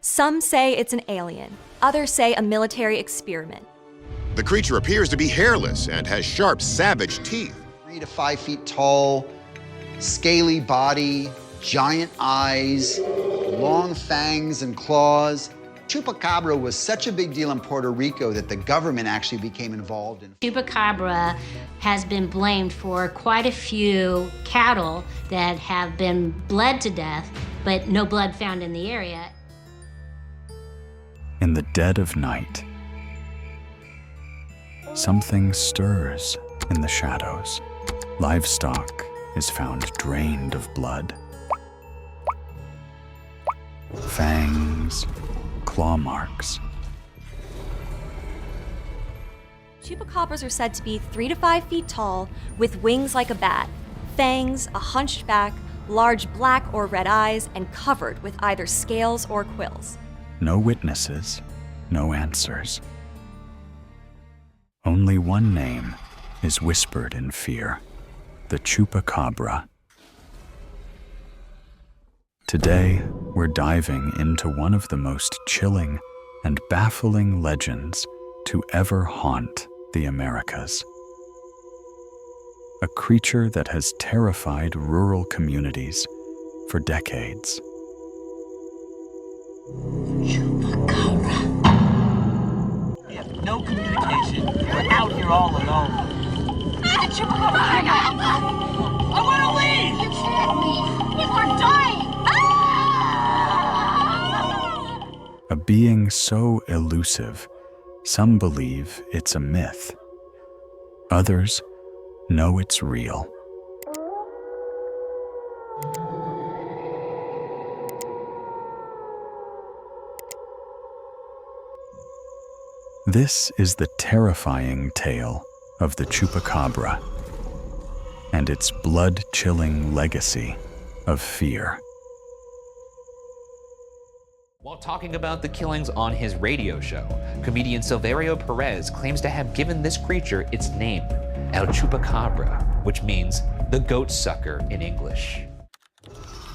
Some say it's an alien, others say a military experiment. The creature appears to be hairless and has sharp, savage teeth. 3 to 5 feet tall, scaly body, giant eyes, long fangs and claws. Chupacabra was such a big deal in Puerto Rico that the government actually became involved in. Chupacabra has been blamed for quite a few cattle that have been bled to death, but no blood found in the area. In the dead of night, something stirs in the shadows. Livestock is found drained of blood. Fangs, claw marks. Chupacabras are said to be 3 to 5 feet tall, with wings like a bat, fangs, a hunched back, large black or red eyes, and covered with either scales or quills. No witnesses, no answers. Only one name is whispered in fear: the Chupacabra. Today, we're diving into one of the most chilling and baffling legends to ever haunt the Americas. A creature that has terrified rural communities for decades. Chupacabra. We have no communication. We're out here all alone. Chupacabra, I want to leave! You can't leave. People are dying. A being so elusive, some believe it's a myth. Others know it's real. This is the terrifying tale of the Chupacabra and its blood-chilling legacy of fear. While talking about the killings on his radio show, comedian Silverio Perez claims to have given this creature its name, El Chupacabra, which means the goat sucker in English.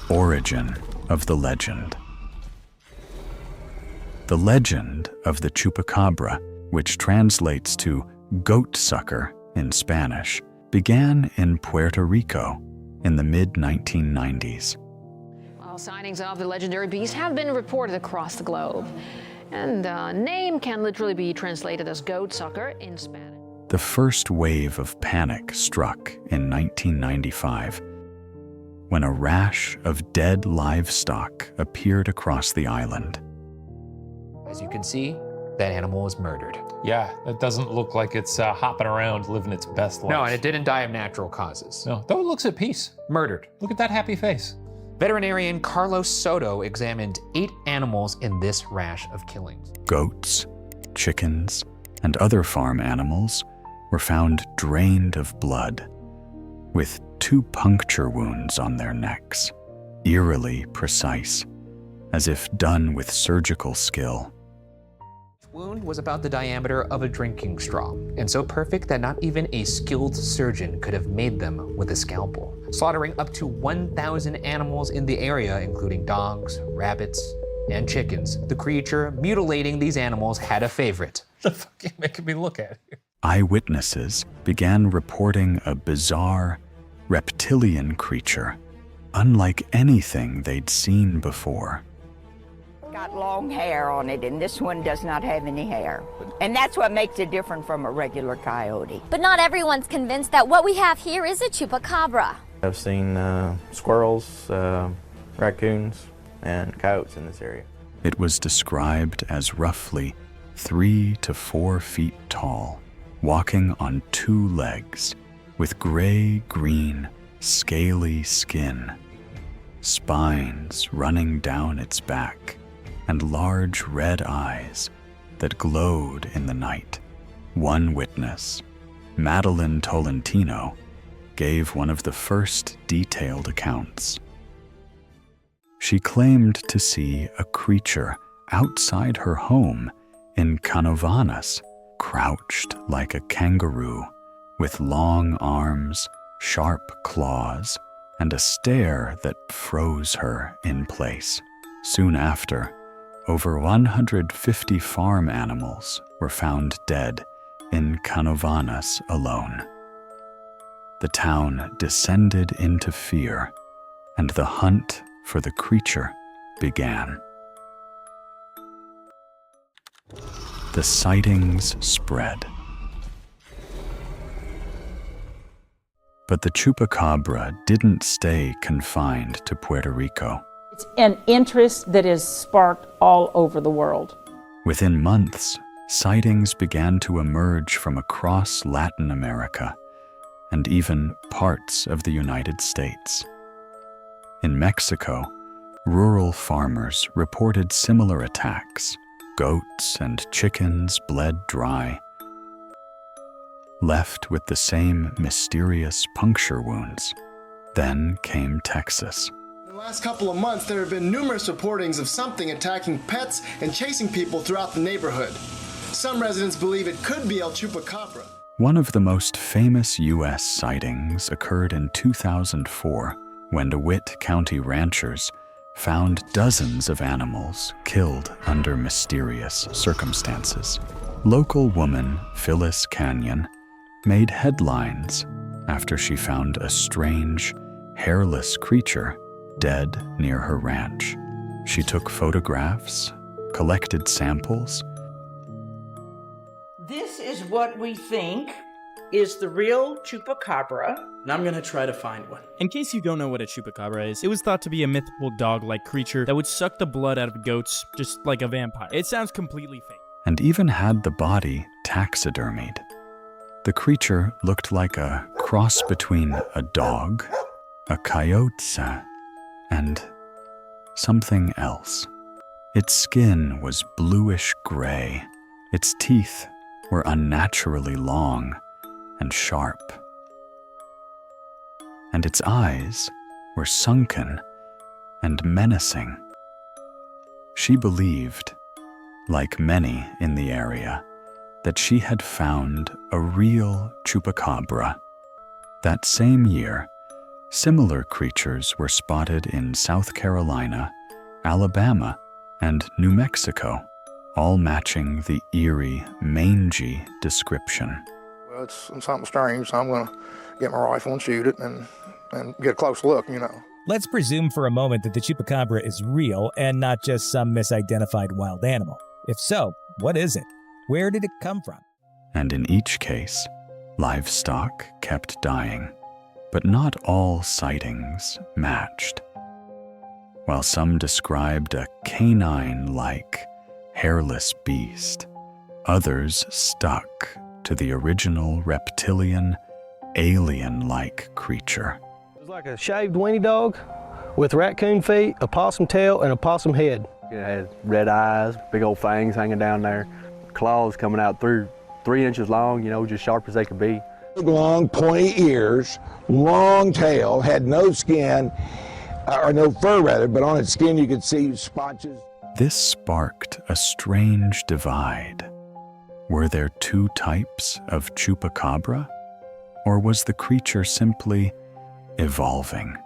Origin of the legend. The legend of the Chupacabra, which translates to goat sucker in Spanish, began in Puerto Rico in the mid-1990s. Sightings of the legendary beast have been reported across the globe. And the name can literally be translated as goat sucker in Spanish. The first wave of panic struck in 1995 when a rash of dead livestock appeared across the island. As you can see, that animal was murdered. Yeah, it doesn't look like it's hopping around living its best life. No, and it didn't die of natural causes. No, though it looks at peace. Murdered. Look at that happy face. Veterinarian Carlos Soto examined 8 animals in this rash of killings. Goats, chickens, and other farm animals were found drained of blood, with 2 puncture wounds on their necks, eerily precise, as if done with surgical skill. Each wound was about the diameter of a drinking straw, and so perfect that not even a skilled surgeon could have made them with a scalpel. Slaughtering up to 1,000 animals in the area, including dogs, rabbits, and chickens. The creature mutilating these animals had a favorite. The fuck are you making me look at here? Eyewitnesses began reporting a bizarre, reptilian creature, unlike anything they'd seen before. Got long hair on it, and this one does not have any hair. And that's what makes it different from a regular coyote. But not everyone's convinced that what we have here is a chupacabra. I've seen squirrels, raccoons, and coyotes in this area. It was described as roughly 3 to 4 feet tall, walking on 2 legs, with gray-green, scaly skin, spines running down its back, and large red eyes that glowed in the night. One witness, Madeline Tolentino, gave one of the first detailed accounts. She claimed to see a creature outside her home in Canovanas, crouched like a kangaroo, with long arms, sharp claws, and a stare that froze her in place. Soon after, over 150 farm animals were found dead in Canovanas alone. The town descended into fear, and the hunt for the creature began. The sightings spread. But the Chupacabra didn't stay confined to Puerto Rico. It's an interest that is sparked all over the world. Within months, sightings began to emerge from across Latin America and even parts of the United States. In Mexico, rural farmers reported similar attacks. Goats and chickens bled dry, left with the same mysterious puncture wounds. Then came Texas. In the last couple of months, there have been numerous reportings of something attacking pets and chasing people throughout the neighborhood. Some residents believe it could be El Chupacabra. One of the most famous U.S. sightings occurred in 2004 when DeWitt County ranchers found dozens of animals killed under mysterious circumstances. Local woman Phyllis Canyon made headlines after she found a strange, hairless creature dead near her ranch. She took photographs, collected samples. This is what we think is the real Chupacabra. And I'm gonna try to find one. In case you don't know what a Chupacabra is, it was thought to be a mythical dog-like creature that would suck the blood out of goats, just like a vampire. It sounds completely fake. And even had the body taxidermied. The creature looked like a cross between a dog, a coyote, and something else. Its skin was bluish gray. Its teeth were unnaturally long and sharp. And its eyes were sunken and menacing. She believed, like many in the area, that she had found a real Chupacabra. That same year, similar creatures were spotted in South Carolina, Alabama, and New Mexico, all matching the eerie, mangy description. Well, it's something strange, so I'm going to get my rifle and shoot it and get a close look, you know. Let's presume for a moment that the Chupacabra is real and not just some misidentified wild animal. If so, what is it? Where did it come from? And in each case, livestock kept dying. But not all sightings matched. While some described a canine-like, hairless beast, others stuck to the original reptilian, alien-like creature. It was like a shaved weenie dog with raccoon feet, a possum tail, and a possum head. It had red eyes, big old fangs hanging down there, claws coming out through 3 inches long, you know, just sharp as they could be. Long, pointy ears, long tail, had no skin, or no fur rather, but on its skin you could see spotches. This sparked a strange divide. Were there two types of Chupacabra? Or was the creature simply evolving?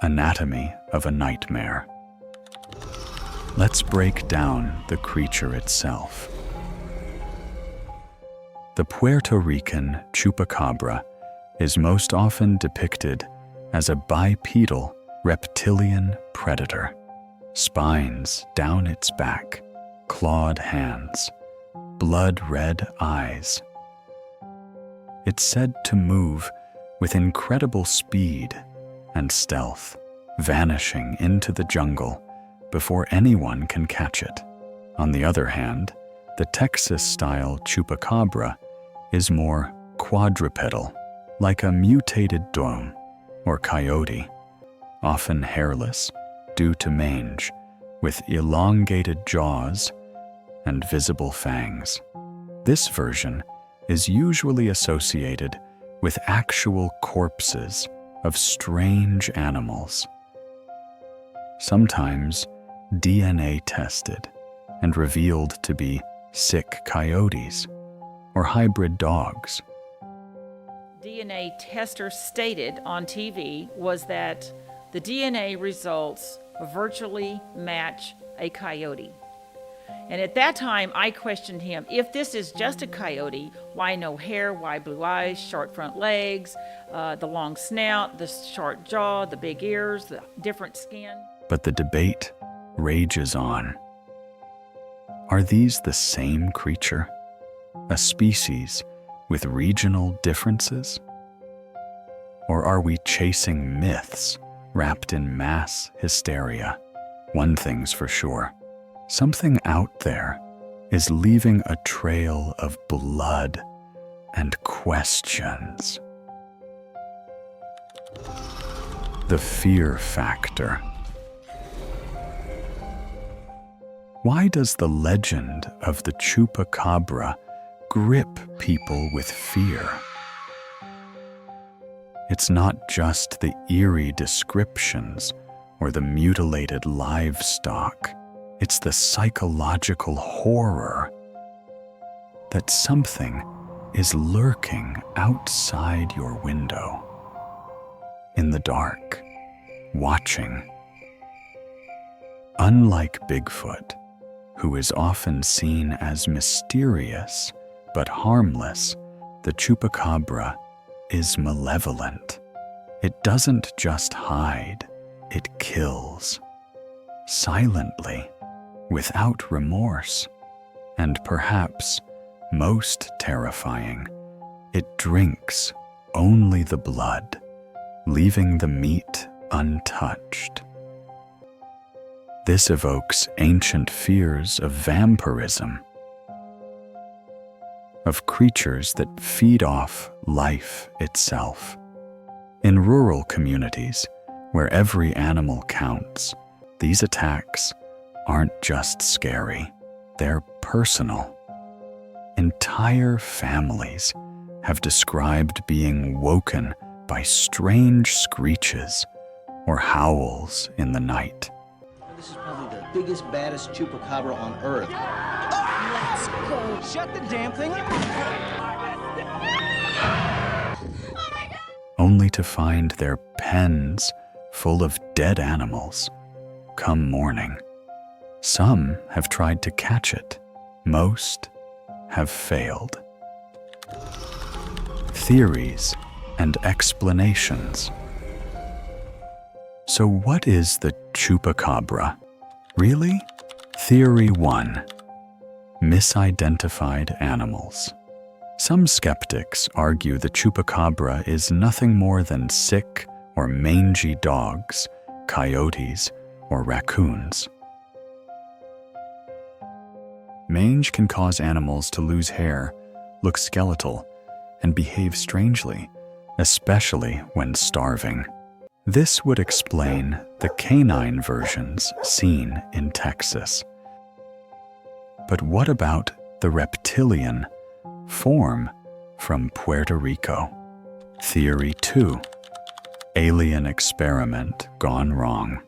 Anatomy of a nightmare. Let's break down the creature itself. The Puerto Rican Chupacabra is most often depicted as a bipedal reptilian predator. Spines down its back, clawed hands, blood-red eyes. It's said to move with incredible speed and stealth, vanishing into the jungle before anyone can catch it. On the other hand, the Texas-style Chupacabra is more quadrupedal, like a mutated dome or coyote, often hairless due to mange, with elongated jaws and visible fangs. This version is usually associated with actual corpses of strange animals, sometimes DNA tested and revealed to be sick coyotes or hybrid dogs. DNA tester stated on TV was that the DNA results virtually match a coyote. And at that time, I questioned him, if this is just a coyote, why no hair, why blue eyes, short front legs, the long snout, the short jaw, the big ears, the different skin? But the debate rages on. Are these the same creature? A species with regional differences? Or are we chasing myths wrapped in mass hysteria? One thing's for sure. Something out there is leaving a trail of blood and questions. The fear factor. Why does the legend of the Chupacabra grip people with fear? It's not just the eerie descriptions or the mutilated livestock. It's the psychological horror that something is lurking outside your window, in the dark, watching. Unlike Bigfoot, who is often seen as mysterious but harmless, the Chupacabra is malevolent. It doesn't just hide, it kills. Silently, without remorse, and perhaps most terrifying, it drinks only the blood, leaving the meat untouched. This evokes ancient fears of vampirism, of creatures that feed off life itself. In rural communities, where every animal counts, these attacks aren't just scary, they're personal. Entire families have described being woken by strange screeches or howls in the night. This is probably the biggest, baddest chupacabra on Earth. Let's go. Shut the damn thing up. Only to find their pens full of dead animals come morning. Some have tried to catch it. Most have failed. Theories and explanations. So what is the Chupacabra? Really? Theory 1. Misidentified animals. Some skeptics argue the Chupacabra is nothing more than sick or mangy dogs, coyotes, or raccoons. Mange can cause animals to lose hair, look skeletal, and behave strangely, especially when starving. This would explain the canine versions seen in Texas. But what about the reptilian form from Puerto Rico? Theory 2. Alien experiment gone wrong.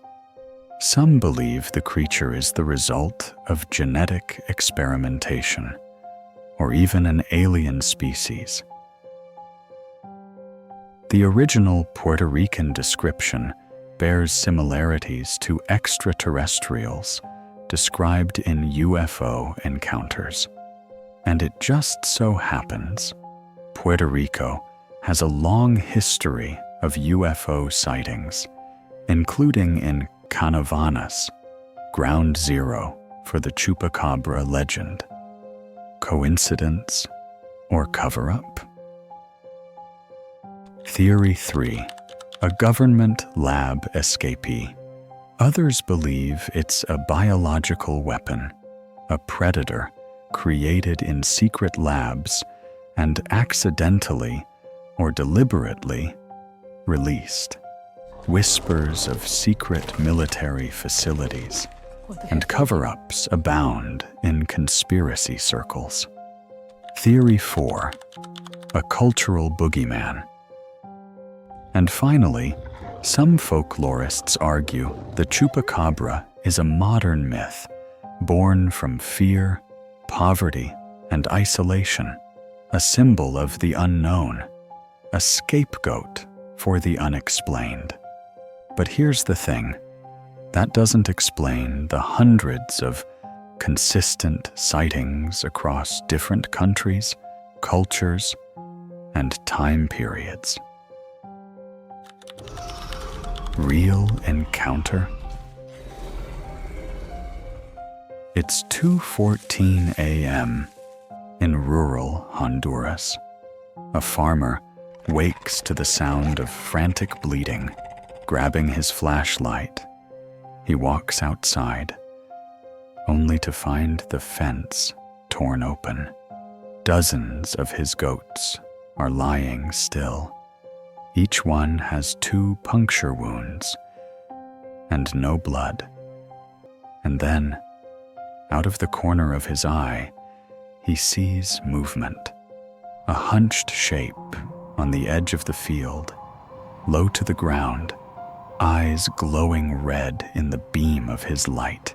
Some believe the creature is the result of genetic experimentation, or even an alien species. The original Puerto Rican description bears similarities to extraterrestrials described in UFO encounters. And it just so happens, Puerto Rico has a long history of UFO sightings, including in Canovanas, ground zero for the Chupacabra legend. Coincidence or cover-up? Theory 3. A government lab escapee. Others believe it's a biological weapon, a predator created in secret labs and accidentally or deliberately released. Whispers of secret military facilities and cover-ups abound in conspiracy circles. Theory 4. A cultural boogeyman. And finally, some folklorists argue the Chupacabra is a modern myth born from fear, poverty, and isolation, a symbol of the unknown, a scapegoat for the unexplained. But here's the thing, that doesn't explain the hundreds of consistent sightings across different countries, cultures, and time periods. Real encounter? It's 2:14 a.m. in rural Honduras. A farmer wakes to the sound of frantic bleating. Grabbing his flashlight, he walks outside, only to find the fence torn open. Dozens of his goats are lying still. Each one has 2 puncture wounds and no blood. And then, out of the corner of his eye, he sees movement. A hunched shape on the edge of the field, low to the ground, eyes glowing red in the beam of his light.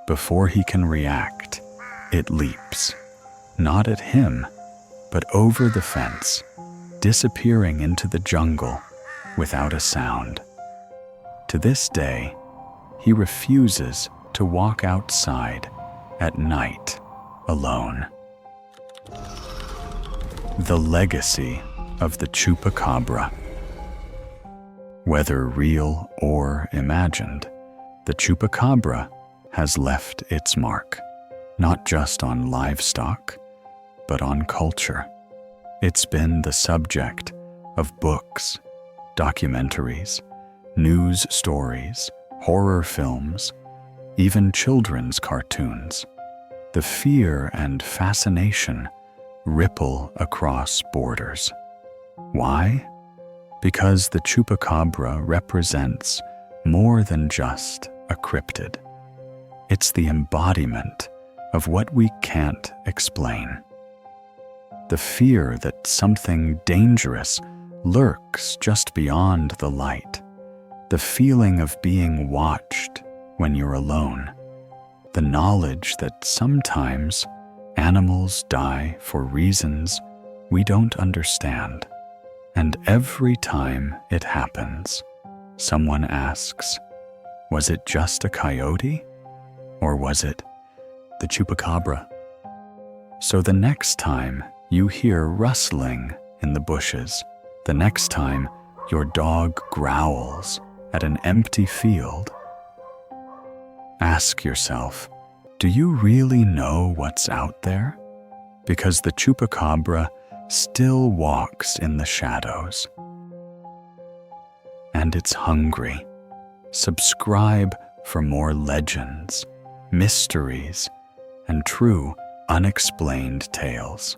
Before he can react, it leaps, not at him, but over the fence, disappearing into the jungle without a sound. To this day, he refuses to walk outside at night alone. The legacy of the Chupacabra. Whether real or imagined, the Chupacabra has left its mark, not just on livestock, but on culture. It's been the subject of books, documentaries, news stories, horror films, even children's cartoons. The fear and fascination ripple across borders. Why? Because the Chupacabra represents more than just a cryptid. It's the embodiment of what we can't explain. The fear that something dangerous lurks just beyond the light. The feeling of being watched when you're alone. The knowledge that sometimes animals die for reasons we don't understand. And every time it happens, someone asks, was it just a coyote? Or was it the Chupacabra? So the next time you hear rustling in the bushes, the next time your dog growls at an empty field, ask yourself, do you really know what's out there? Because the Chupacabra still walks in the shadows. And it's hungry. Subscribe for more legends, mysteries, and true unexplained tales.